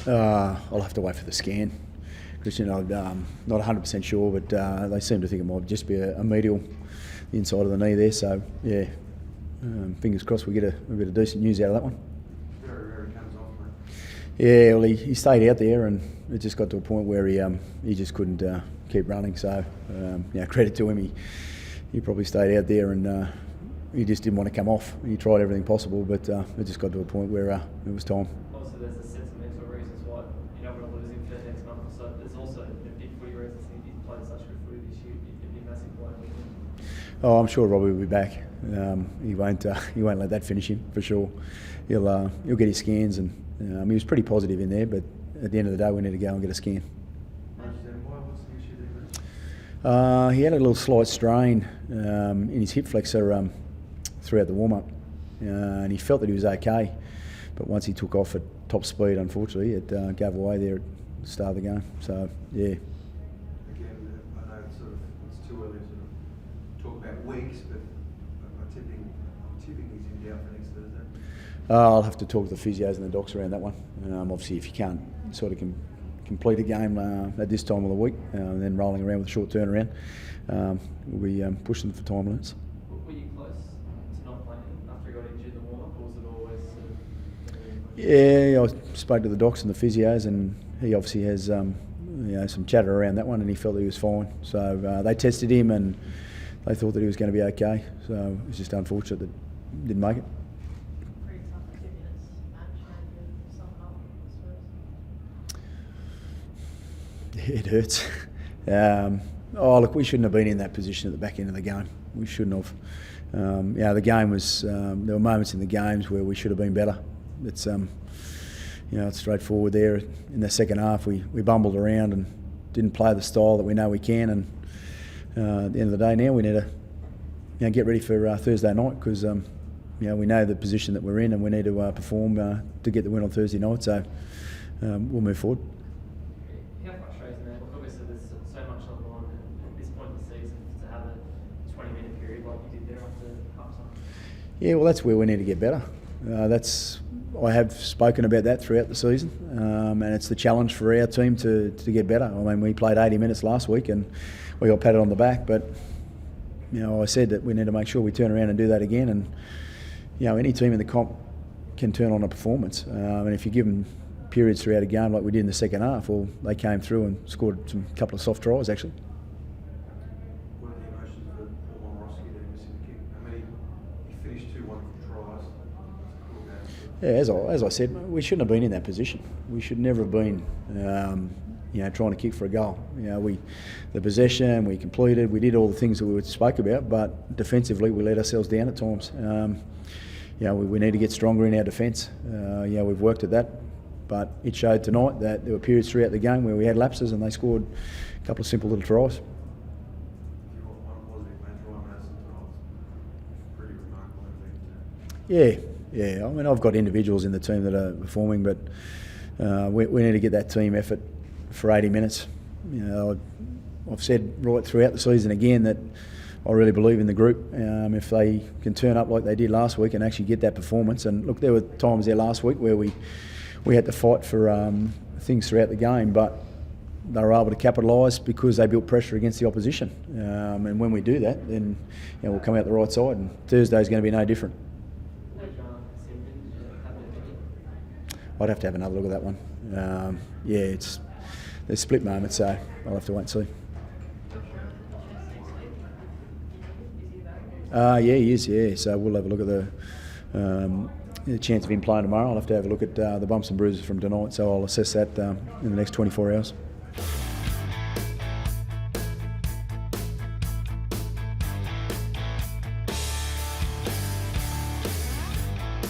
I'll have to wait for the scan. Because, I'm not 100% sure, but they seem to think it might just be a medial inside of the knee there. So, yeah, fingers crossed we get a bit of decent news out of that one. Very rare it comes off, mate. Yeah, well, he stayed out there, and it just got to a point where he just couldn't keep running. So, credit to him, he probably stayed out there, and he just didn't want to come off. He tried everything possible, but it just got to a point where it was time. Obviously, there's a sentimental reasons why you don't want to lose him for the next month or so. There's also big footy reasons he's played such good footy this year. It'd be a massive blow. Oh, I'm sure Robbie will be back. He won't let that finish him for sure. He'll get his scans, and he was pretty positive in there. But at the end of the day, we need to go and get a scan. What's the issue there? He had a little slight strain in his hip flexor throughout the warm-up, and he felt that he was okay. But once he took off at top speed, unfortunately, it gave away there at the start of the game. So, yeah. Again, I know it's too early to talk about weeks, but I'm tipping he's in doubt for next Thursday. I'll have to talk to the physios and the docs around that one. Obviously, if you can't sort of complete a game at this time of the week, and then rolling around with a short turnaround, we'll be pushing for time limits. Were you close to not playing after he got injured in the warm-up, or was it always Yeah, I spoke to the docs and the physios, and he obviously has some chatter around that one, and he felt that he was fine. So they tested him, and they thought that he was going to be okay. So it was just unfortunate that he didn't make it. Pretty tough 2 minutes match and sum it up, I suppose. It hurts. Look, we shouldn't have been in that position at the back end of the game. We shouldn't have. The game was. There were moments in the games where we should have been better. It's it's straightforward there. In the second half, we bumbled around and didn't play the style that we know we can. And at the end of the day, now we need to get ready for Thursday night, because we know the position that we're in, and we need to perform to get the win on Thursday night. So we'll move forward. How frustrating that? Look, obviously there's so much on the line at this point in the season to have a 20-minute period like you did there after half-time. Yeah, well, that's where we need to get better. I have spoken about that throughout the season, and it's the challenge for our team to get better. I mean, we played 80 minutes last week and we got patted on the back, but I said that we need to make sure we turn around and do that again. And any team in the comp can turn on a performance, and if you give them periods throughout a game like we did in the second half, well, they came through and scored a couple of soft tries actually. What are the emotions for Paul Morosky there missing the kick? I mean, he finished 2 wonderful tries. Yeah, as I said, we shouldn't have been in that position. We should never have been, trying to kick for a goal. The possession, we completed, we did all the things that we spoke about, but defensively we let ourselves down at times. We need to get stronger in our defence. We've worked at that, but it showed tonight that there were periods throughout the game where we had lapses and they scored a couple of simple little tries. Yeah. I mean, I've got individuals in the team that are performing, but we need to get that team effort for 80 minutes. I've said right throughout the season again that I really believe in the group. If they can turn up like they did last week and actually get that performance, and look, there were times there last week where we had to fight for things throughout the game, but they were able to capitalise because they built pressure against the opposition. And when we do that, then we'll come out the right side, and Thursday's going to be no different. I'd have to have another look at that one. There's split moments, so I'll have to wait and see. He is, yeah. So we'll have a look at the chance of him playing tomorrow. I'll have to have a look at the bumps and bruises from tonight, so I'll assess that in the next 24 hours.